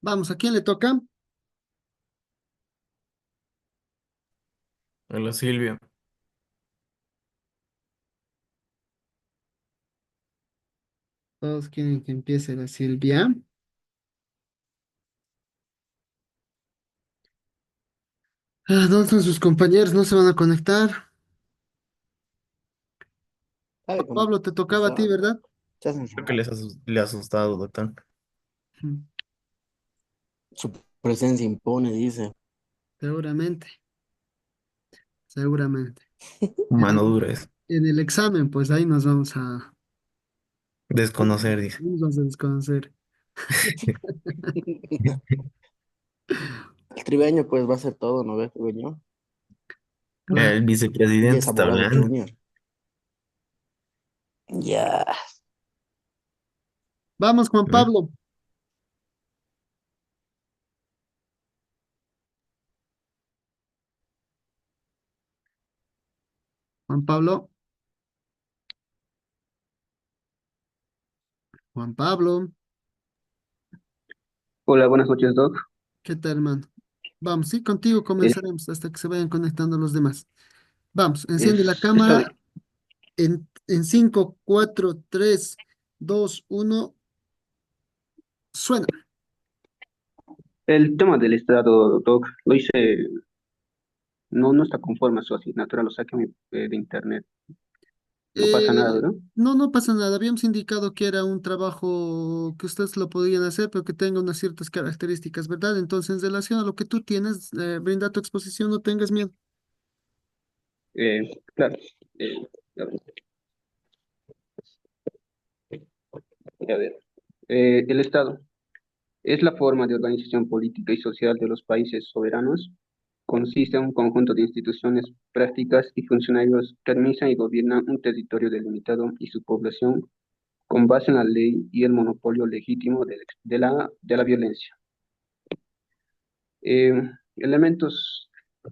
Vamos, ¿a quién le toca? Hola Silvia. Todos quieren que empiece la Silvia. ¿Dónde están sus compañeros? ¿No se van a conectar? ¿Sabe Juan cómo Pablo, te tocaba a ti, está? ¿verdad? Se hacen Creo que rogar. le ha asustado, doctor. Mm, Su presencia impone, dice. Seguramente, seguramente. En Mano el, dura es. en el examen, pues ahí Desconocer, dice. nos vamos a desconocer. El tribeño, pues, va a ser todo, ¿no ves, tribeño? Claro. El Y vicepresidente es está abogado hablando. junior. Ya. Vamos, Juan ¿Mm? Pablo. Juan Pablo, Juan Pablo. Hola, buenas noches, Doc. ¿Qué tal, hermano? Vamos, sí, contigo Eh, comenzaremos hasta que se vayan conectando los demás. Vamos, enciende la Está bien. cámara en 5, 4, 3, 2, 1. Suena. El tema del Estado, Doc, lo hice, no está conforme a su asignatura, lo saqué de internet. No pasa nada, Eh, ¿verdad? no, no pasa nada. Habíamos indicado que era un trabajo que ustedes lo podían hacer, pero que tenga unas ciertas características, ¿verdad? Entonces, en relación a lo que tú tienes, brinda tu exposición, no tengas miedo. Claro. eh, a ver, a ver. El Estado es la forma de organización política y social de los países soberanos. Consiste en un conjunto de instituciones prácticas y funcionarios que organizan y gobiernan un territorio delimitado y su población con base en la ley y el monopolio legítimo de la violencia. Eh, Elementos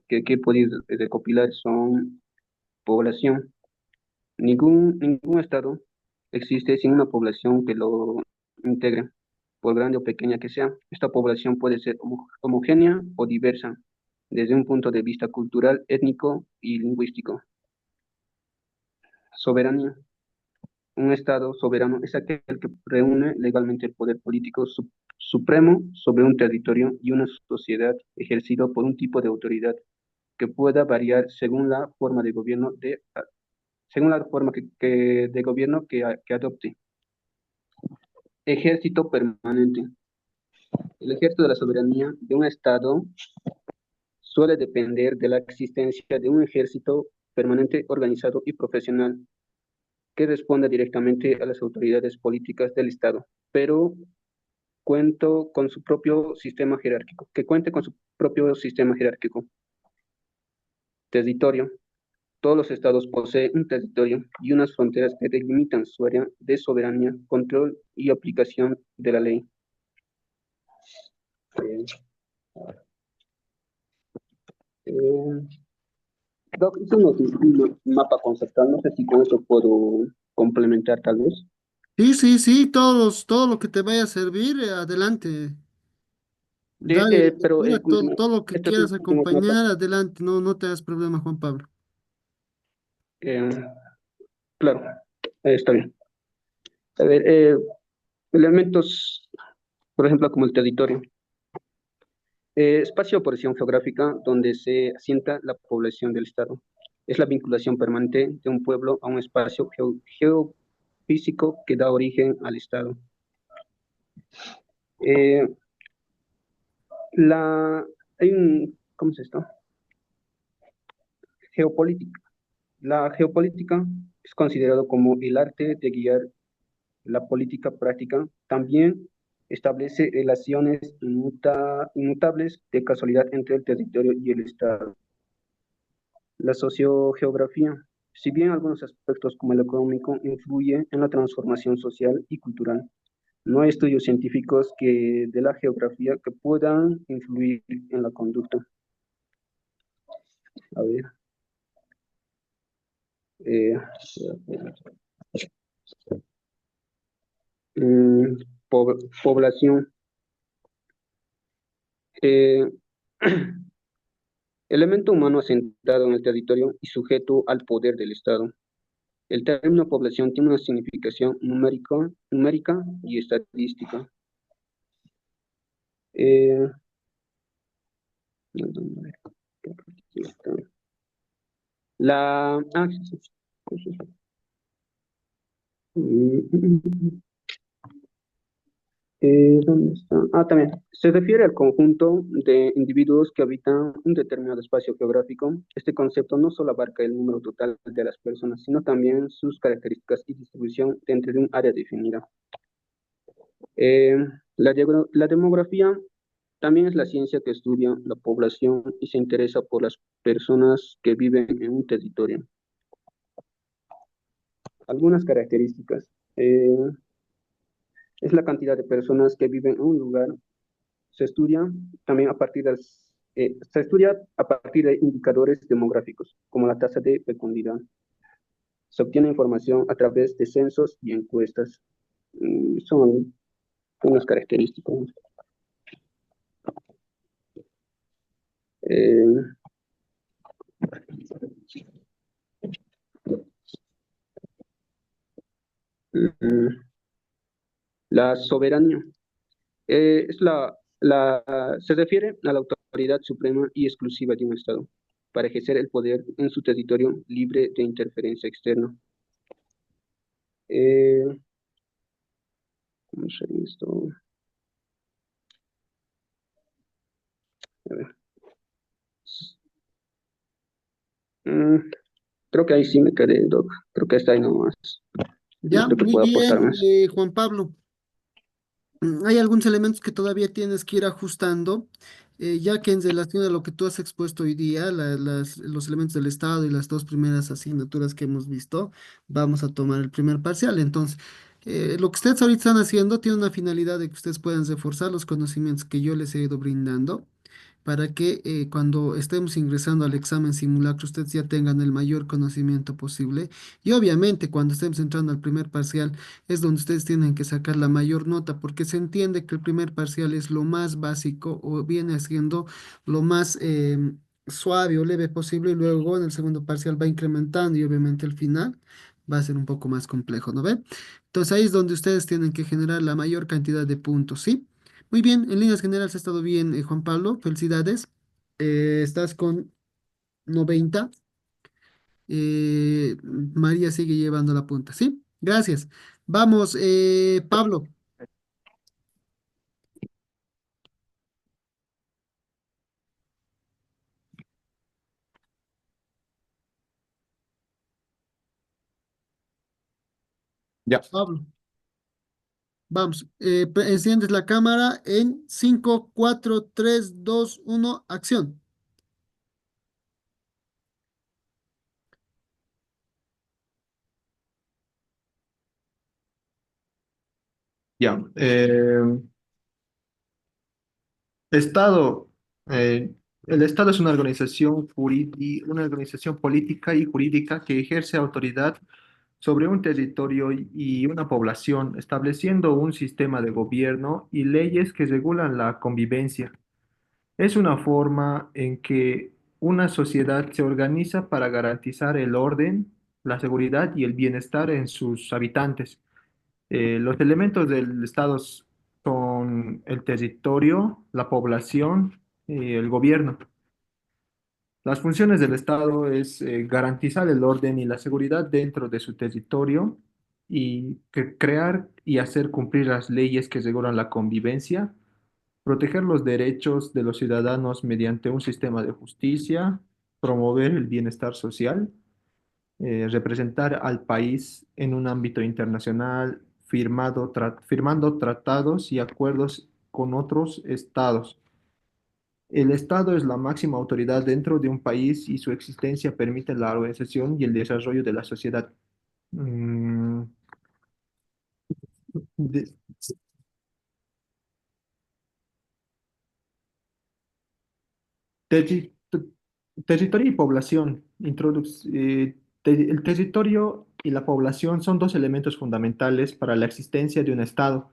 que he podido recopilar son población. Ningún estado existe sin una población que lo integre, por grande o pequeña que sea. Esta población puede ser homogénea o diversa desde un punto de vista cultural, étnico y lingüístico. Soberanía. Un Estado soberano es aquel que reúne legalmente el poder político supremo sobre un territorio y una sociedad ejercido por un tipo de autoridad que pueda variar según la forma de gobierno que adopte. Ejército permanente. El ejército de la soberanía de un Estado suele depender de la existencia de un ejército permanente organizado y profesional que responda directamente a las autoridades políticas del Estado, pero que cuente con su propio sistema jerárquico. Territorio. Todos los estados poseen un territorio y unas fronteras que delimitan su área de soberanía, control y aplicación de la ley. Eh, eh, Doc, hice un mapa conceptual, no sé si con eso puedo complementar tal vez. Sí, sí, sí, todo lo que te vaya a servir, adelante. Sí, Dale la pero lectura, todo lo que estos son quieras los últimos mapas. acompañar, adelante, no, no te hagas problema, Juan Pablo. Eh, claro, está bien. A ver, elementos, por ejemplo, como el territorio. Espacio o porción geográfica donde se asienta la población del Estado. Es la vinculación permanente de un pueblo a un espacio geofísico que da origen al Estado. Eh, ¿Cómo es esto? Geopolítica. La geopolítica es considerado como el arte de guiar la política práctica. También establece relaciones inmutables de casualidad entre el territorio y el Estado. La sociogeografía, si bien algunos aspectos como el económico influyen en la transformación social y cultural, no hay estudios científicos de la geografía que puedan influir en la conducta. A ver, eh, mm, población. Eh, Elemento humano asentado en el territorio y sujeto al poder del Estado. El término población tiene una significación numérica y estadística. Eh, sí, sí, sí. ¿Dónde está? También. Se refiere al conjunto de individuos que habitan un determinado espacio geográfico. Este concepto no solo abarca el número total de las personas, sino también sus características y distribución dentro de un área definida. Eh, la demografía también es la ciencia que estudia la población y se interesa por las personas que viven en un territorio. Algunas características. Es la cantidad de personas que viven en un lugar. Se estudia también a partir se estudia a partir de indicadores demográficos, como la tasa de fecundidad. Se obtiene información a través de censos y encuestas. Son unas características. Eh, mm, la soberanía. Se refiere a la autoridad suprema y exclusiva de un Estado para ejercer el poder en su territorio libre de interferencia externa. Eh, ¿Cómo se llama esto? A ver. Mm, Creo que ahí sí me quedé, Doc. Creo que está ahí nomás. No Ya, creo que muy pueda aportar bien, más. Juan Pablo. Hay algunos elementos que todavía tienes que ir ajustando, ya que en relación a lo que tú has expuesto hoy día, los elementos del Estado y las dos primeras asignaturas que hemos visto, vamos a tomar el primer parcial. Entonces, lo que ustedes ahorita están haciendo tiene una finalidad de que ustedes puedan reforzar los conocimientos que yo les he ido brindando para que cuando estemos ingresando al examen simulacro ustedes ya tengan el mayor conocimiento posible. Y obviamente cuando estemos entrando al primer parcial es donde ustedes tienen que sacar la mayor nota, porque se entiende que el primer parcial es lo más básico o viene siendo lo más suave o leve posible, y luego en el segundo parcial va incrementando y obviamente el final va a ser un poco más complejo, ¿no ve? Entonces ahí es donde ustedes tienen que generar la mayor cantidad de puntos, ¿sí? Muy bien, en líneas generales ha estado bien, Juan Pablo, felicidades. Estás con 90. María sigue llevando la punta, ¿sí? Gracias. Vamos, Pablo. Ya. Pablo, vamos. Enciendes la cámara en 5, 4, 3, 2, 1, acción. Ya. Estado. El Estado es una organización política y jurídica que ejerce autoridad sobre un territorio y una población, estableciendo un sistema de gobierno y leyes que regulan la convivencia. Es una forma en que una sociedad se organiza para garantizar el orden, la seguridad y el bienestar en sus habitantes. Los elementos del Estado son el territorio, la población y el gobierno. Las funciones del Estado es garantizar el orden y la seguridad dentro de su territorio y crear y hacer cumplir las leyes que regulan la convivencia, proteger los derechos de los ciudadanos mediante un sistema de justicia, promover el bienestar social, representar al país en un ámbito internacional, firmando tratados y acuerdos con otros estados. El Estado es la máxima autoridad dentro de un país y su existencia permite la organización y el desarrollo de la sociedad. Mm, de- terri- Territorio y población. El territorio y la población son dos elementos fundamentales para la existencia de un Estado.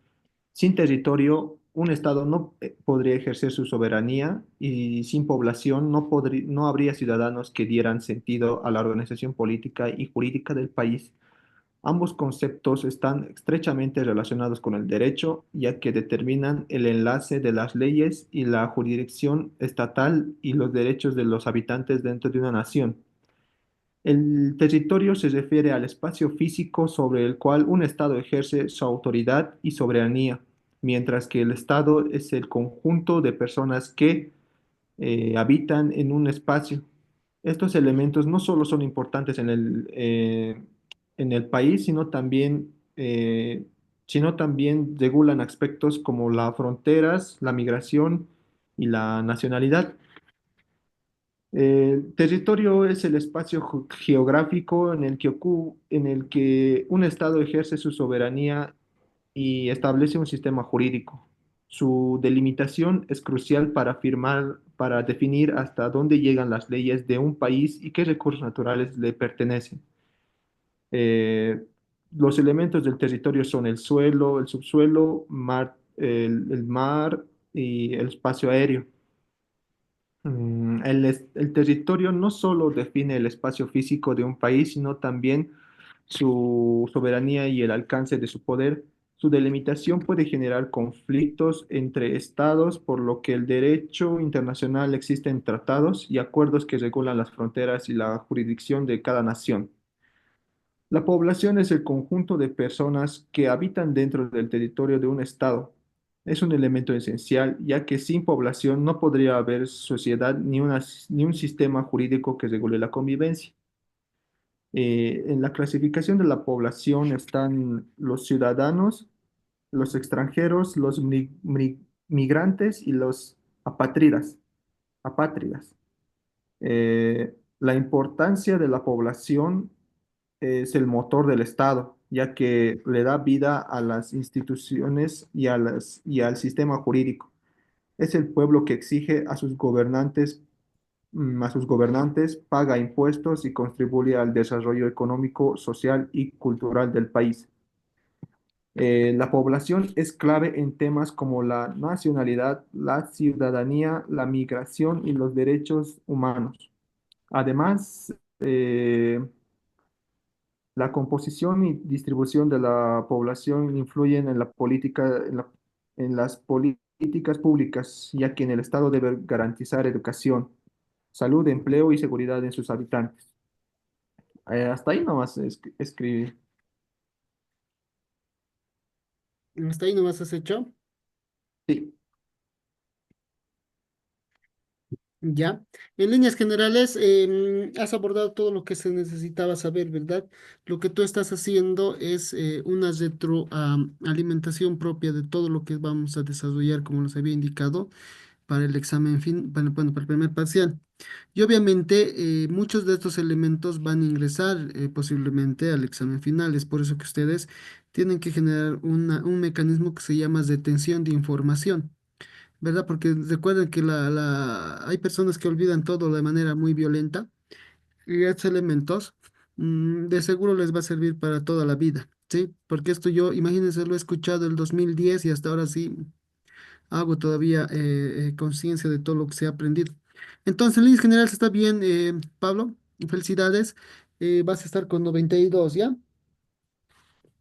Sin territorio, un Estado no podría ejercer su soberanía y sin población no habría ciudadanos que dieran sentido a la organización política y jurídica del país. Ambos conceptos están estrechamente relacionados con el derecho, ya que determinan el enlace de las leyes y la jurisdicción estatal y los derechos de los habitantes dentro de una nación. El territorio se refiere al espacio físico sobre el cual un Estado ejerce su autoridad y soberanía, mientras que el Estado es el conjunto de personas que habitan en un espacio. Estos elementos no solo son importantes en el país, sino también regulan aspectos como las fronteras, la migración y la nacionalidad. Territorio es el espacio geográfico en el que un Estado ejerce su soberanía y establece un sistema jurídico. Su delimitación es crucial para definir hasta dónde llegan las leyes de un país y qué recursos naturales le pertenecen. Eh, los elementos del territorio son el suelo, el subsuelo, el mar y el espacio aéreo. El territorio no solo define el espacio físico de un país, sino también su soberanía y el alcance de su poder. Su delimitación puede generar conflictos entre estados, por lo que el derecho internacional existen tratados y acuerdos que regulan las fronteras y la jurisdicción de cada nación. La población es el conjunto de personas que habitan dentro del territorio de un estado. Es un elemento esencial, ya que sin población no podría haber sociedad ni un sistema jurídico que regule la convivencia. En la clasificación de la población están los ciudadanos, los extranjeros, los migrantes y los apátridas. La importancia de la población es el motor del Estado, ya que le da vida a las instituciones y al sistema jurídico. Es el pueblo que exige a sus gobernantes, paga impuestos y contribuye al desarrollo económico, social y cultural del país. La población es clave en temas como la nacionalidad, la ciudadanía, la migración y los derechos humanos. Además, la composición y distribución de la población influyen en en las políticas públicas, ya que en el Estado debe garantizar educación, salud, empleo y seguridad en sus habitantes. Hasta ahí nomás escribí. Hasta ahí nomás has hecho. Sí. Ya. En líneas generales, has abordado todo lo que se necesitaba saber, ¿verdad? Lo que tú estás haciendo es una retroalimentación propia de todo lo que vamos a desarrollar, como les había indicado, para el examen bueno, para el primer parcial. Y obviamente muchos de estos elementos van a ingresar posiblemente al examen final. Es por eso que ustedes tienen que generar un mecanismo que se llama detención de información. ¿Verdad? Porque recuerden que hay personas que olvidan todo de manera muy violenta y estos elementos de seguro les va a servir para toda la vida, ¿sí? Porque esto yo, imagínense, lo he escuchado el 2010 y hasta ahora sí hago todavía conciencia de todo lo que se ha aprendido. Entonces, en líneas generales está bien, Pablo, felicidades. Vas a estar con 92, ¿ya?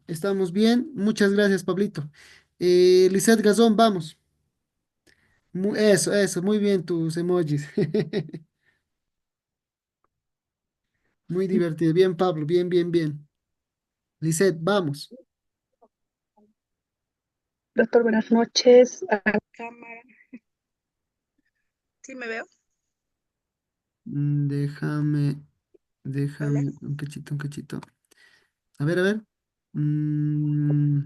Estamos bien. Muchas gracias, Pablito. Lisette Gazón, vamos. Eso, muy bien tus emojis. Muy divertido. Bien, Pablo, bien, bien, bien. Lisette, vamos. Doctor, buenas noches. A la cámara. ¿Sí me veo? Déjame, Hola. un cachito, un cachito. A ver, a ver. Mm,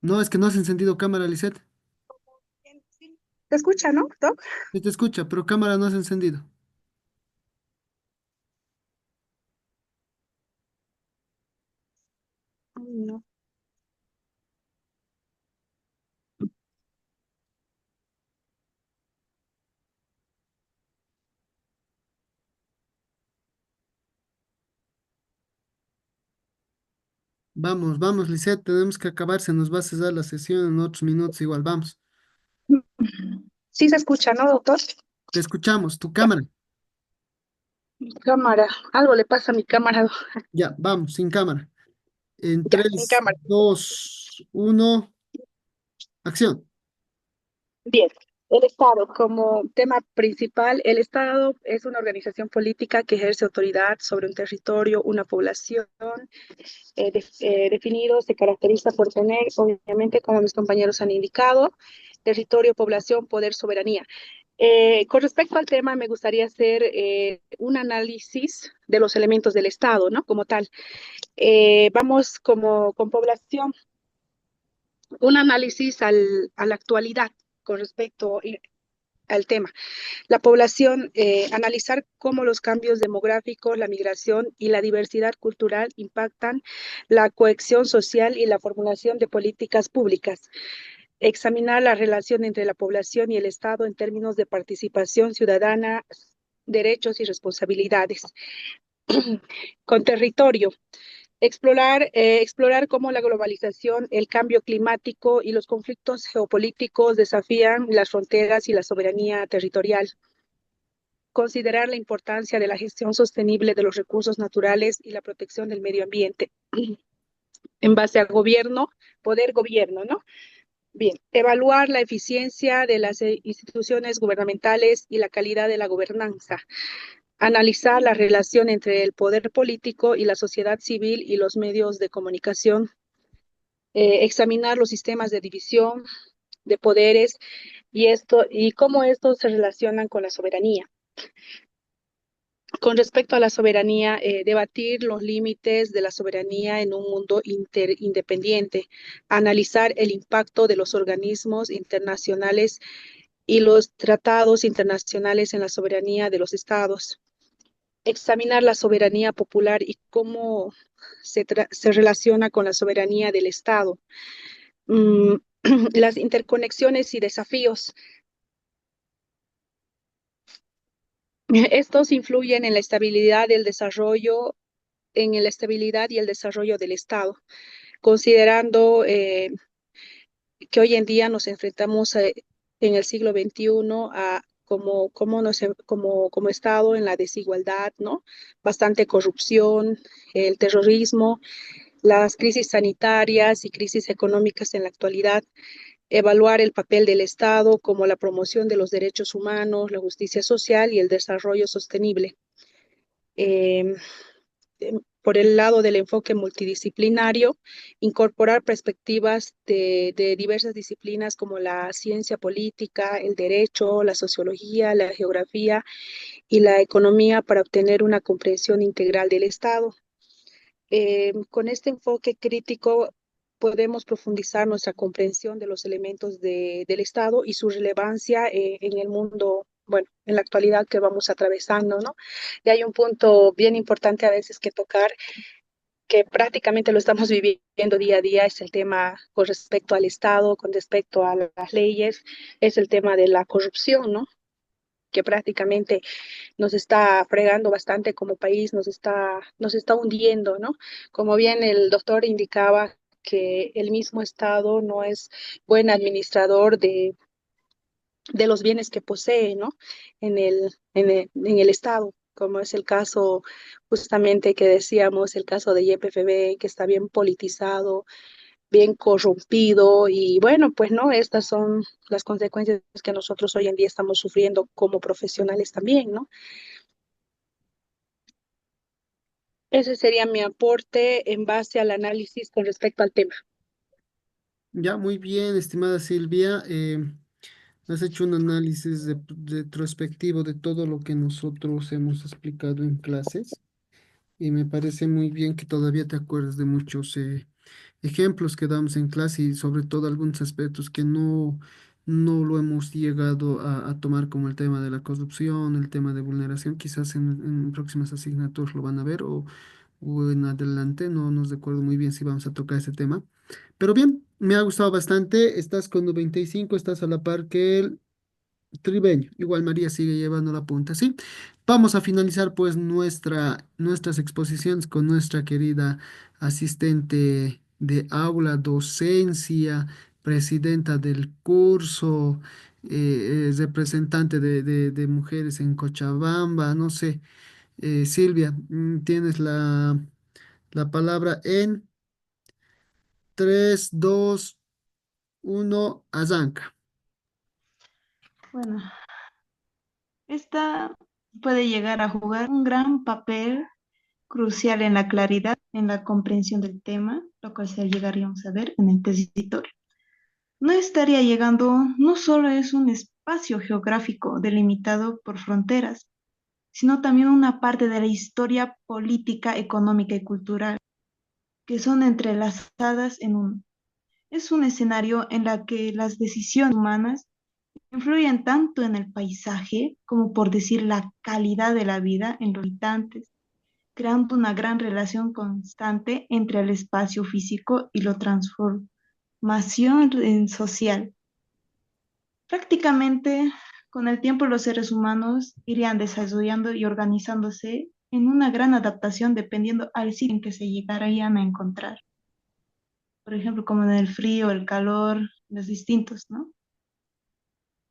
no, es que no has encendido cámara, Lisette. Bien, sí. ¿Te escucha, no, Doc? Sí te escucha, pero cámara no has encendido. Ay, no. Vamos, vamos, Lisette, tenemos que acabar, se nos va a cesar la sesión en otros minutos igual, vamos. Sí se escucha, ¿no, doctor? Te escuchamos, tu Ya, cámara. mi cámara. Algo le pasa a mi cámara. Ya, vamos, sin cámara. En Ya, sin 3, cámara. 2, 1, acción. Bien. El Estado, como tema principal, el Estado es una organización política que ejerce autoridad sobre un territorio, una población, definido, se caracteriza por tener, obviamente, como mis compañeros han indicado, territorio, población, poder, soberanía. Con respecto al tema, me gustaría hacer un análisis de los elementos del Estado, ¿no? Como tal. Vamos como con población, un análisis a la actualidad con respecto al tema. La población, analizar cómo los cambios demográficos, la migración y la diversidad cultural impactan la cohesión social y la formulación de políticas públicas. Examinar la relación entre la población y el Estado en términos de participación ciudadana, derechos y responsabilidades. Con territorio, explorar cómo la globalización, el cambio climático y los conflictos geopolíticos desafían las fronteras y la soberanía territorial. Considerar la importancia de la gestión sostenible de los recursos naturales y la protección del medio ambiente. En base a gobierno, poder gobierno, ¿no? Bien, evaluar la eficiencia de las instituciones gubernamentales y la calidad de la gobernanza. Analizar la relación entre el poder político y la sociedad civil y los medios de comunicación. Examinar los sistemas de división de poderes y cómo estos se relacionan con la soberanía. Con respecto a la soberanía, debatir los límites de la soberanía en un mundo independiente, analizar el impacto de los organismos internacionales y los tratados internacionales en la soberanía de los estados, examinar la soberanía popular y cómo se relaciona con la soberanía del Estado, mm, las interconexiones y desafíos. Estos influyen en la estabilidad del desarrollo, en la estabilidad y el desarrollo del Estado, considerando que hoy en día nos enfrentamos en el siglo XXI a como Estado en la desigualdad, ¿no? Bastante corrupción, el terrorismo, las crisis sanitarias y crisis económicas en la actualidad, evaluar el papel del Estado como la promoción de los derechos humanos, la justicia social y el desarrollo sostenible. Eh, por el lado del enfoque multidisciplinario, incorporar perspectivas de diversas disciplinas como la ciencia política, el derecho, la sociología, la geografía y la economía para obtener una comprensión integral del Estado. Con este enfoque crítico podemos profundizar nuestra comprensión de los elementos del Estado y su relevancia en el mundo, bueno, en la actualidad que vamos atravesando, ¿no? Y hay un punto bien importante a veces que tocar, que prácticamente lo estamos viviendo día a día, es el tema con respecto al Estado, con respecto a las leyes, es el tema de la corrupción, ¿no? Que prácticamente nos está fregando bastante como país, nos está hundiendo, ¿no? Como bien el doctor indicaba que el mismo Estado no es buen administrador de los bienes que posee, ¿no? En el Estado, como es el caso justamente que decíamos, el caso de YPFB, que está bien politizado, bien corrompido y bueno, pues no, estas son las consecuencias que nosotros hoy en día estamos sufriendo como profesionales también, ¿no? Ese sería mi aporte en base al análisis con respecto al tema. Ya, muy bien, estimada Silvia. Has hecho un análisis retrospectivo de todo lo que nosotros hemos explicado en clases y me parece muy bien que todavía te acuerdas de muchos ejemplos que damos en clase y sobre todo algunos aspectos que no lo hemos llegado a tomar como el tema de la corrupción, el tema de vulneración, quizás en próximas asignaturas lo van a ver o en adelante, no nos recuerdo muy bien si vamos a tocar ese tema. Pero bien, me ha gustado bastante, estás con 95, estás a la par que el Tribeño. Igual María sigue llevando la punta, ¿sí? Vamos a finalizar pues nuestras exposiciones con nuestra querida asistente de aula, docencia, presidenta del curso, representante de mujeres en Cochabamba, no sé. Silvia, tienes la palabra en 3, 2, 1, arranca. Bueno, esta puede llegar a jugar un gran papel crucial en la claridad, en la comprensión del tema, lo cual se llegaríamos a ver en el tesitorio. No estaría llegando, no solo es un espacio geográfico delimitado por fronteras, sino también una parte de la historia política, económica y cultural, que son entrelazadas en uno. Es un escenario en la que las decisiones humanas influyen tanto en el paisaje como por decir la calidad de la vida en los habitantes, creando una gran relación constante entre el espacio físico y la transformación social. Prácticamente con el tiempo los seres humanos irían desarrollando y organizándose en una gran adaptación dependiendo al sitio en que se llegarían a encontrar. Por ejemplo, como en el frío, el calor, los distintos, ¿no?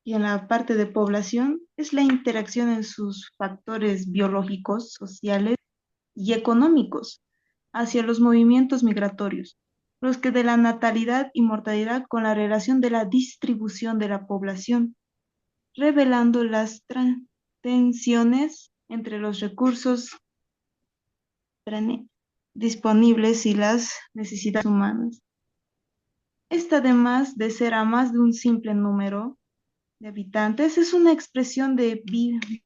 Y en la parte de población es la interacción en sus factores biológicos, sociales y económicos hacia los movimientos migratorios, los que de la natalidad y mortalidad con la relación de la distribución de la población, revelando las tensiones entre los recursos disponibles y las necesidades humanas. Esta, además de ser a más de un simple número de habitantes, es una expresión de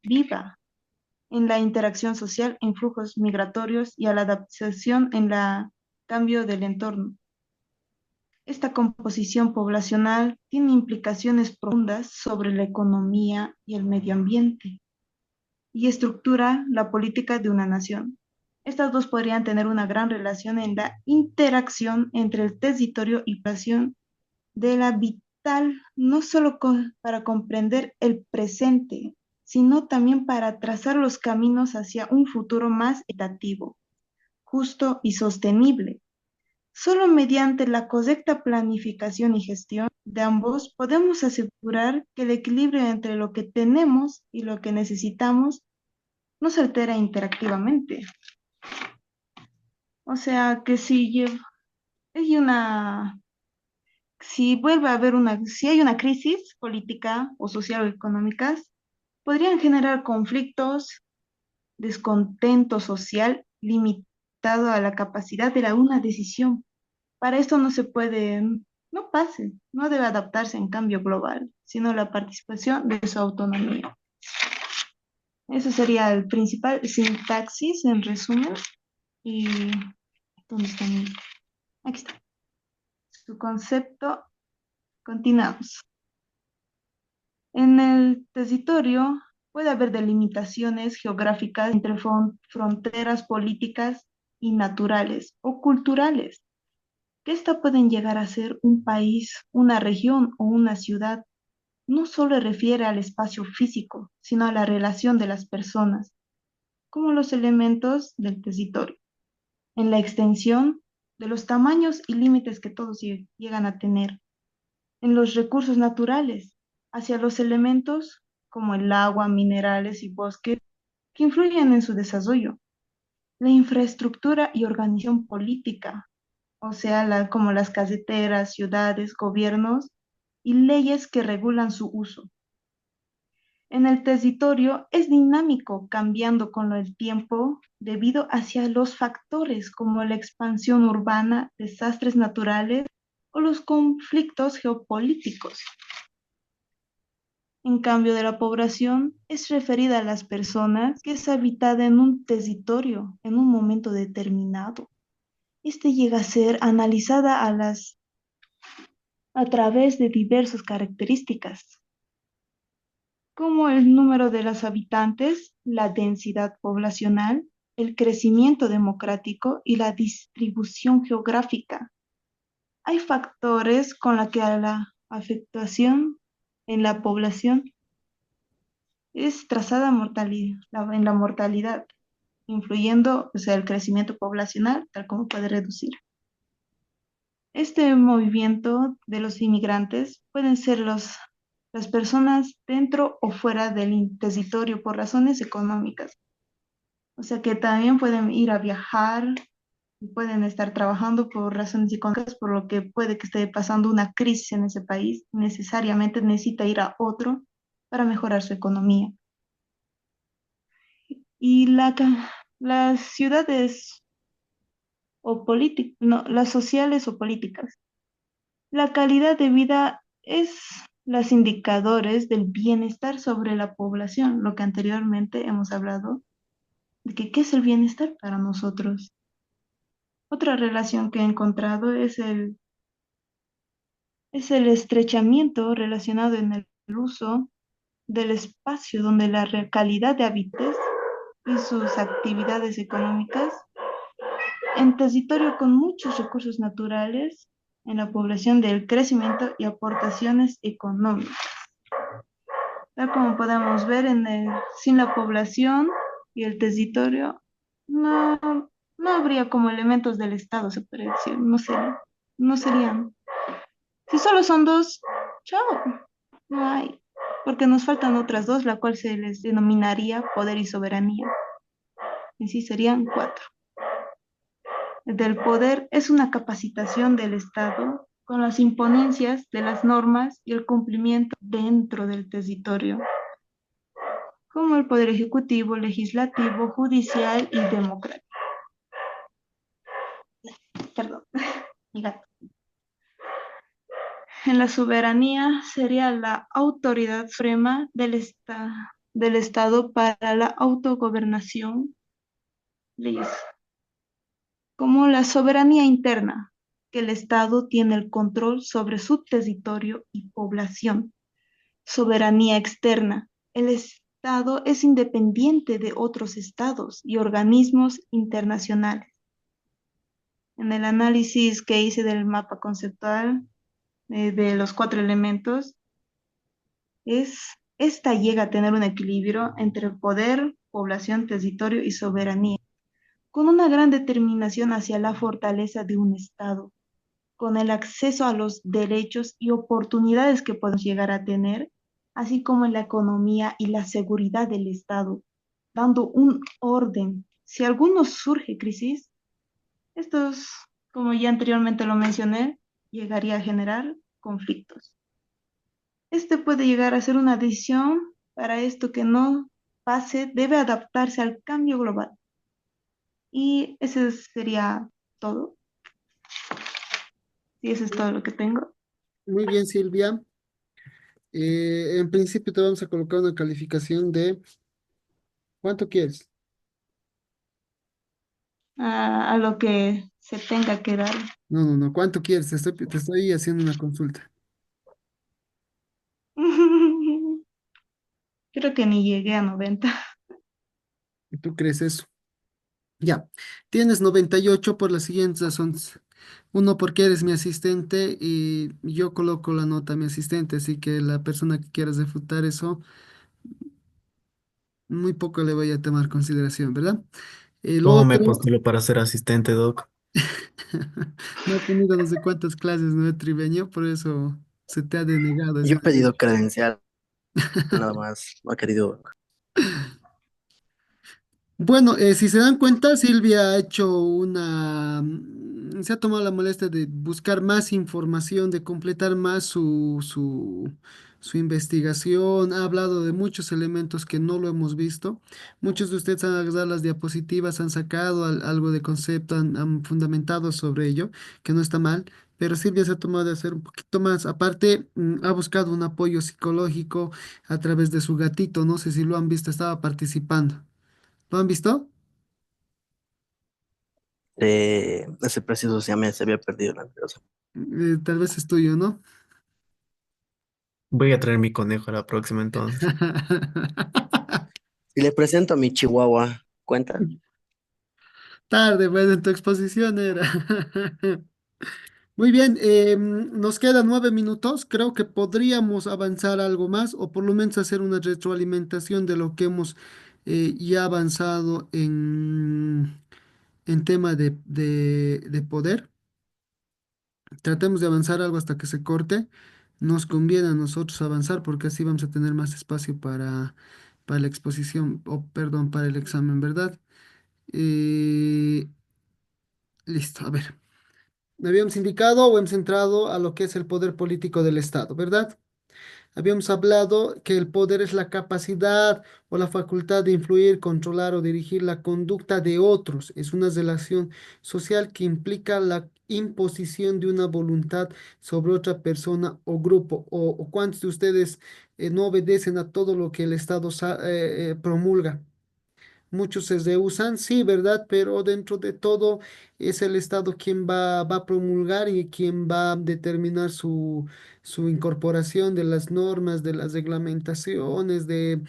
viva en la interacción social, en flujos migratorios y a la adaptación en el cambio del entorno. Esta composición poblacional tiene implicaciones profundas sobre la economía y el medio ambiente y estructura la política de una nación. Estas dos podrían tener una gran relación en la interacción entre el territorio y población de la vital, no solo para comprender el presente, sino también para trazar los caminos hacia un futuro más equitativo, justo y sostenible. Solo mediante la correcta planificación y gestión de ambos podemos asegurar que el equilibrio entre lo que tenemos y lo que necesitamos no se altera interactivamente. O sea que hay una, si vuelve a haber si hay una crisis política o social o económica, podrían generar conflictos, descontento social limitado a la capacidad de una decisión. Para esto no se puede, no pase, no debe adaptarse en cambio global, sino la participación de su autonomía. Eso sería el principal sintaxis en resumen. Y ¿dónde está aquí está. Su concepto, continuamos. En el territorio puede haber delimitaciones geográficas entre fronteras políticas y naturales o culturales, que esta pueden llegar a ser un país, una región o una ciudad. No solo refiere al espacio físico, sino a la relación de las personas, como los elementos del territorio, en la extensión de los tamaños y límites que todos llegan a tener, en los recursos naturales, hacia los elementos como el agua, minerales y bosques que influyen en su desarrollo, la infraestructura y organización política, o sea, como las carreteras, ciudades, gobiernos y leyes que regulan su uso. En el territorio es dinámico, cambiando con el tiempo debido hacia los factores como la expansión urbana, desastres naturales o los conflictos geopolíticos. En cambio de la población es referida a las personas que es habitada en un territorio en un momento determinado. Este llega a ser analizada a través de diversas características, como el número de los habitantes, la densidad poblacional, el crecimiento democrático y la distribución geográfica. Hay factores con los que la afectación en la población es trazada en la mortalidad. influyendo, o sea, el crecimiento poblacional, tal como puede reducir. Este movimiento de los inmigrantes pueden ser las personas dentro o fuera del territorio por razones económicas. O sea que también pueden ir a viajar y pueden estar trabajando por razones económicas, por lo que puede que esté pasando una crisis en ese país. Necesariamente necesita ir a otro para mejorar su economía. Y las ciudades o políticas, no, las sociales o políticas. La calidad de vida es los indicadores del bienestar sobre la población, lo que anteriormente hemos hablado de que qué es el bienestar para nosotros. Otra relación que he encontrado es el estrechamiento relacionado en el uso del espacio donde la calidad de hábitos y sus actividades económicas en territorio con muchos recursos naturales en la población del crecimiento y aportaciones económicas. Tal como podemos ver, sin la población y el territorio, no, no habría como elementos del Estado, se podría decir, no serían. Si solo son dos, chao, no hay, porque nos faltan otras dos, la cual se les denominaría poder y soberanía. En sí serían cuatro. El del poder es una capacitación del Estado con las imponencias de las normas y el cumplimiento dentro del territorio, como el poder ejecutivo, legislativo, judicial y democrático. Perdón, mi gato. En la soberanía sería la autoridad suprema del Estado para la autogobernación, leyes, como la soberanía interna, que el Estado tiene el control sobre su territorio y población. Soberanía externa, el Estado es independiente de otros estados y organismos internacionales. En el análisis que hice del mapa conceptual de los cuatro elementos, esta llega a tener un equilibrio entre poder, población, territorio y soberanía, con una gran determinación hacia la fortaleza de un Estado, con el acceso a los derechos y oportunidades que podemos llegar a tener, así como en la economía y la seguridad del Estado, dando un orden. Si alguno surge crisis, estos, como ya anteriormente lo mencioné, llegaría a generar conflictos. Este puede llegar a ser una decisión para esto que no pase, debe adaptarse al cambio global. Y eso sería todo. Y eso es todo lo que tengo. Muy bien, Silvia. En principio te vamos a colocar una calificación de ¿cuánto quieres? A lo que se tenga que dar. No, no, no, ¿cuánto quieres? Te estoy haciendo una consulta. Creo que ni llegué a 90. ¿Y tú crees eso? Ya, tienes 98 por las siguientes razones. Uno, porque eres mi asistente y yo coloco la nota a mi asistente, así que la persona que quieras refutar eso, muy poco le voy a tomar consideración, ¿verdad? El ¿Cómo me otro, postulo para ser asistente, Doc? no he tenido no sé cuántas clases, no he tribeño, por eso se te ha denegado ese Yo he pedido derecho. credencial, nada más, no ha querido. Bueno, si se dan cuenta, Silvia ha hecho se ha tomado la molestia de buscar más información, de completar más su investigación, ha hablado de muchos elementos que no lo hemos visto. Muchos de ustedes han agarrado las diapositivas, han sacado algo de concepto, han fundamentado sobre ello, que no está mal, pero Silvia se ha tomado de hacer un poquito más. Aparte, ha buscado un apoyo psicológico a través de su gatito, no sé si lo han visto, estaba participando. ¿Lo han visto? Ese preciso se había perdido la anterior. Tal vez es tuyo, ¿no? Voy a traer mi conejo a la próxima entonces. Si le presento a mi chihuahua, ¿cuenta? Tarde, bueno, en tu exposición era. Muy bien, nos quedan 9 minutos. Creo que podríamos avanzar algo más o por lo menos hacer una retroalimentación de lo que hemos ya ha avanzado en tema de poder. Tratemos de avanzar algo hasta que se corte. Nos conviene a nosotros avanzar porque así vamos a tener más espacio para la exposición, o perdón, para el examen, ¿verdad? Eh, listo, a ver. Habíamos indicado o hemos entrado a lo que es el poder político del Estado, ¿verdad? Habíamos hablado que el poder es la capacidad o la facultad de influir, controlar o dirigir la conducta de otros. Es una relación social que implica la imposición de una voluntad sobre otra persona o grupo. O cuántos de ustedes no obedecen a todo lo que el Estado promulga. Muchos se rehusan, sí, ¿verdad? Pero dentro de todo es el Estado quien va a promulgar y quien va a determinar su incorporación de las normas, de las reglamentaciones, de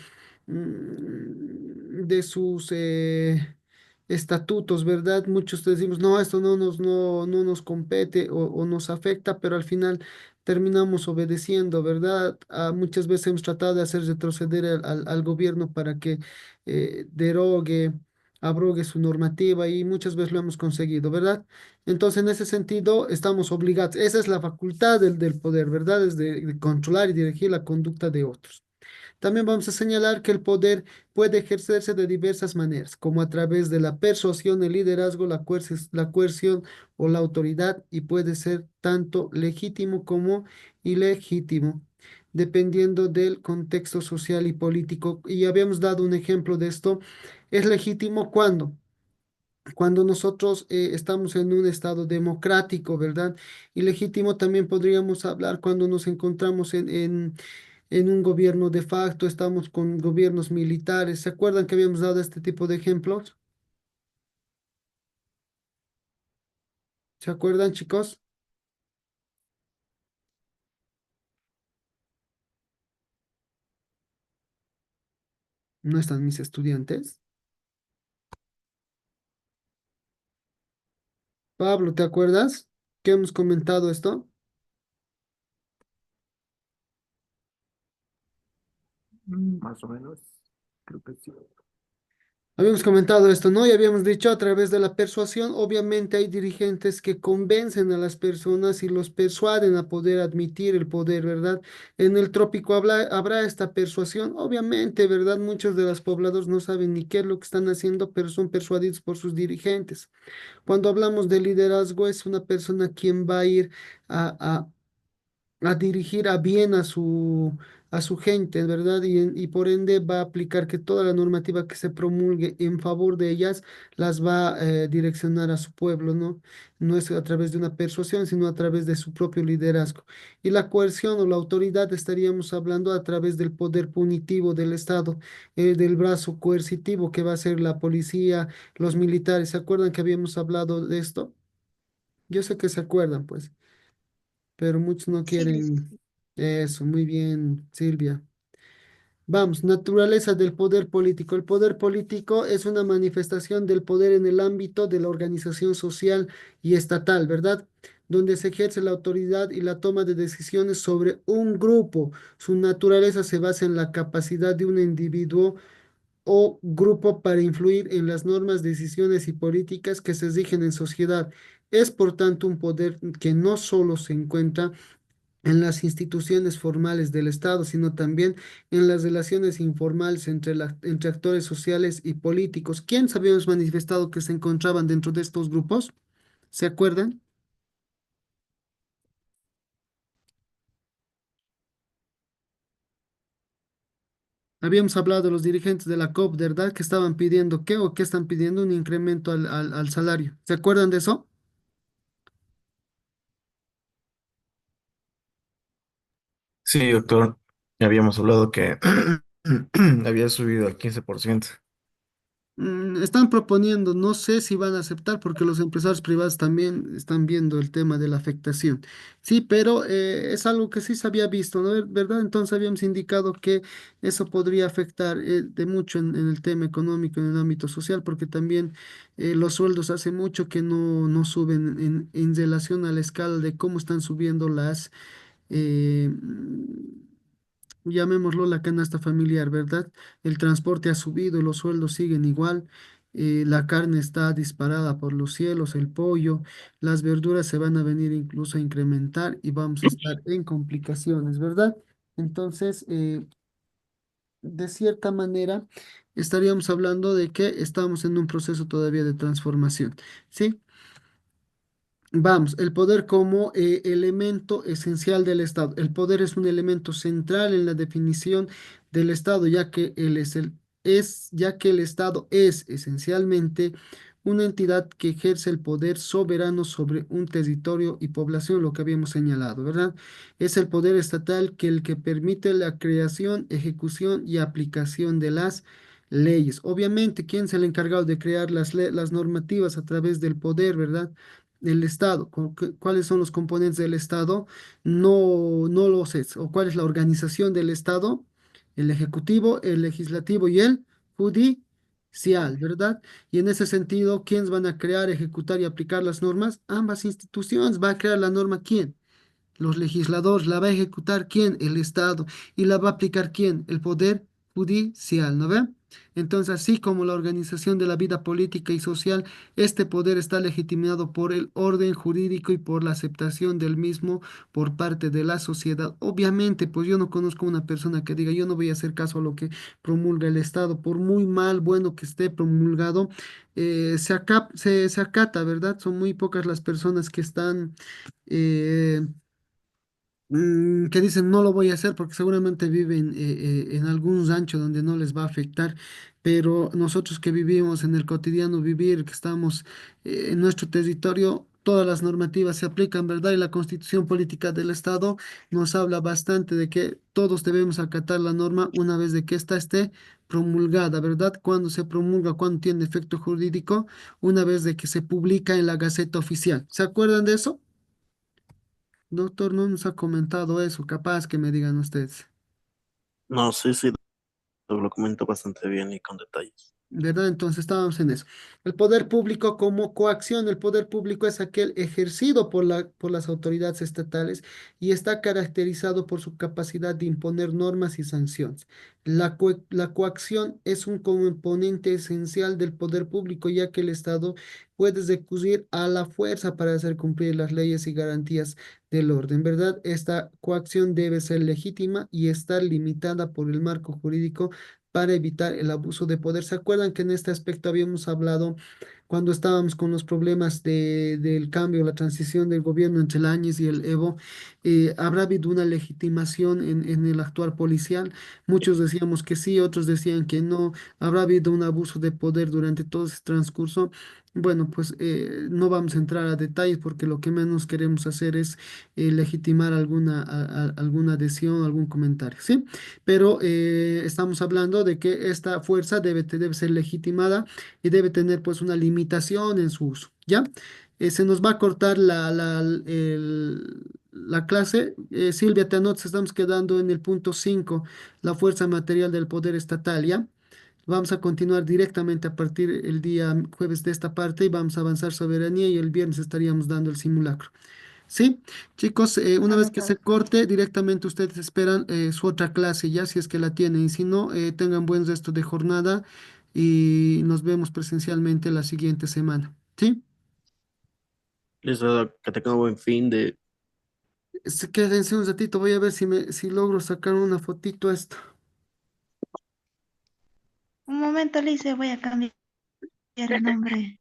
sus estatutos, ¿verdad? Muchos decimos, no, esto no nos compete o nos afecta, pero al final terminamos obedeciendo, ¿verdad? Muchas veces hemos tratado de hacer retroceder al gobierno para que derogue, abrogue su normativa y muchas veces lo hemos conseguido, ¿verdad? Entonces, en ese sentido, estamos obligados, esa es la facultad del poder, ¿verdad? Es de controlar y dirigir la conducta de otros. También vamos a señalar que el poder puede ejercerse de diversas maneras, como a través de la persuasión, el liderazgo, la coerción o la autoridad, y puede ser tanto legítimo como ilegítimo, dependiendo del contexto social y político. Y habíamos dado un ejemplo de esto. Es legítimo cuando nosotros estamos en un estado democrático, ¿verdad? Y legítimo también podríamos hablar cuando nos encontramos en un gobierno de facto, estamos con gobiernos militares. ¿Se acuerdan que habíamos dado este tipo de ejemplos? ¿Se acuerdan, chicos? ¿No están mis estudiantes? Pablo, ¿te acuerdas que hemos comentado esto? Más o menos, creo que sí. Habíamos comentado esto, ¿no? Y habíamos dicho a través de la persuasión, obviamente hay dirigentes que convencen a las personas y los persuaden a poder admitir el poder, ¿verdad? En el trópico habrá esta persuasión, obviamente, ¿verdad? Muchos de los pobladores no saben ni qué es lo que están haciendo, pero son persuadidos por sus dirigentes. Cuando hablamos de liderazgo, es una persona quien va a ir a, a dirigir a bien a su gente, ¿verdad? Y por ende va a aplicar que toda la normativa que se promulgue en favor de ellas las va a direccionar a su pueblo, ¿no? No es a través de una persuasión, sino a través de su propio liderazgo. Y la coerción o la autoridad estaríamos hablando a través del poder punitivo del Estado, del brazo coercitivo que va a ser la policía, los militares. ¿Se acuerdan que habíamos hablado de esto? Yo sé que se acuerdan, pues, pero muchos no Sí, sí, quieren sí. eso. Muy bien, Silvia. Vamos, naturaleza del poder político. El poder político es una manifestación del poder en el ámbito de la organización social y estatal, ¿verdad? Donde se ejerce la autoridad y la toma de decisiones sobre un grupo. Su naturaleza se basa en la capacidad de un individuo o grupo para influir en las normas, decisiones y políticas que se rigen en sociedad. Es, por tanto, un poder que no solo se encuentra en las instituciones formales del Estado, sino también en las relaciones informales entre actores sociales y políticos. ¿Quiénes habíamos manifestado que se encontraban dentro de estos grupos? ¿Se acuerdan? Habíamos hablado de los dirigentes de la COP, ¿verdad? Que estaban pidiendo qué o qué están pidiendo un incremento al salario. ¿Se acuerdan de eso? Sí, doctor. Ya habíamos hablado que había subido al 15%. Están proponiendo, no sé si van a aceptar porque los empresarios privados también están viendo el tema de la afectación. Sí, pero es algo que sí se había visto, ¿no? ¿Verdad? Entonces habíamos indicado que eso podría afectar de mucho en el tema económico, en el ámbito social, porque también los sueldos hace mucho que no suben en relación a la escala de cómo están subiendo eh, llamémoslo la canasta familiar, ¿verdad? El transporte ha subido, los sueldos siguen igual, la carne está disparada por los cielos, el pollo, las verduras se van a venir incluso a incrementar y vamos a estar en complicaciones, ¿verdad? Entonces, de cierta manera, estaríamos hablando de que estamos en un proceso todavía de transformación, ¿sí? Vamos, el poder como elemento esencial del Estado. El poder es un elemento central en la definición del Estado, ya que ya que el Estado es esencialmente una entidad que ejerce el poder soberano sobre un territorio y población, lo que habíamos señalado, ¿verdad? Es el poder estatal que el que permite la creación, ejecución y aplicación de las leyes. Obviamente, ¿quién es el encargado de crear las normativas a través del poder, ¿verdad? El Estado, cuáles son los componentes del Estado, no lo sé, o cuál es la organización del Estado, el ejecutivo, el legislativo y el judicial, ¿verdad? Y en ese sentido, ¿quiénes van a crear, ejecutar y aplicar las normas? Ambas instituciones. ¿Va a crear la norma quién? Los legisladores. ¿La va a ejecutar quién? El Estado. ¿Y la va a aplicar quién? El Poder Judicial, ¿no ve? Entonces, así como la organización de la vida política y social, este poder está legitimado por el orden jurídico y por la aceptación del mismo por parte de la sociedad. Obviamente, pues yo no conozco una persona que diga, yo no voy a hacer caso a lo que promulga el Estado, por muy mal, bueno que esté promulgado, se acata, ¿verdad? Son muy pocas las personas que están... eh, que dicen no lo voy a hacer porque seguramente viven en algún rancho donde no les va a afectar, pero nosotros que vivimos en el cotidiano vivir, que estamos en nuestro territorio, todas las normativas se aplican, ¿verdad? Y la constitución política del Estado nos habla bastante de que todos debemos acatar la norma una vez de que ésta esté promulgada, ¿verdad? Cuando se promulga, cuando tiene efecto jurídico, una vez de que se publica en la Gaceta Oficial. ¿Se acuerdan de eso? Doctor, no nos ha comentado eso, capaz que me digan ustedes. No, sí, sí, lo comento bastante bien y con detalles. ¿Verdad? Entonces estábamos en eso. El poder público como coacción, el poder público es aquel ejercido por las autoridades estatales y está caracterizado por su capacidad de imponer normas y sanciones. La coacción es un componente esencial del poder público, ya que el Estado puede recurrir a la fuerza para hacer cumplir las leyes y garantías del orden, ¿verdad? Esta coacción debe ser legítima y estar limitada por el marco jurídico para evitar el abuso de poder. ¿Se acuerdan que en este aspecto habíamos hablado cuando estábamos con los problemas del cambio, la transición del gobierno entre el Áñez y el Evo? ¿Habrá habido una legitimación en el actuar policial? Muchos decíamos que sí, otros decían que no. ¿Habrá habido un abuso de poder durante todo ese transcurso? Bueno, pues no vamos a entrar a detalles porque lo que menos queremos hacer es legitimar alguna adhesión, algún comentario, ¿sí? Pero estamos hablando de que esta fuerza debe ser legitimada y debe tener pues una limitación en su uso, ¿ya? Se nos va a cortar la clase. Silvia, te anotas, estamos quedando en el punto 5, la fuerza material del poder estatal, ¿ya? Vamos a continuar directamente a partir el día jueves de esta parte y vamos a avanzar soberanía y el viernes estaríamos dando el simulacro. Sí, chicos, una vez que se Anotado. corte, directamente ustedes esperan su otra clase, ya si es que la tienen, y si no, tengan buen resto de jornada y nos vemos presencialmente la siguiente semana. ¿Sí? Listo, que tengan buen fin de... Quédense un ratito, voy a ver si logro sacar una fotito a esto. Un momento, Lice, voy a cambiar el nombre.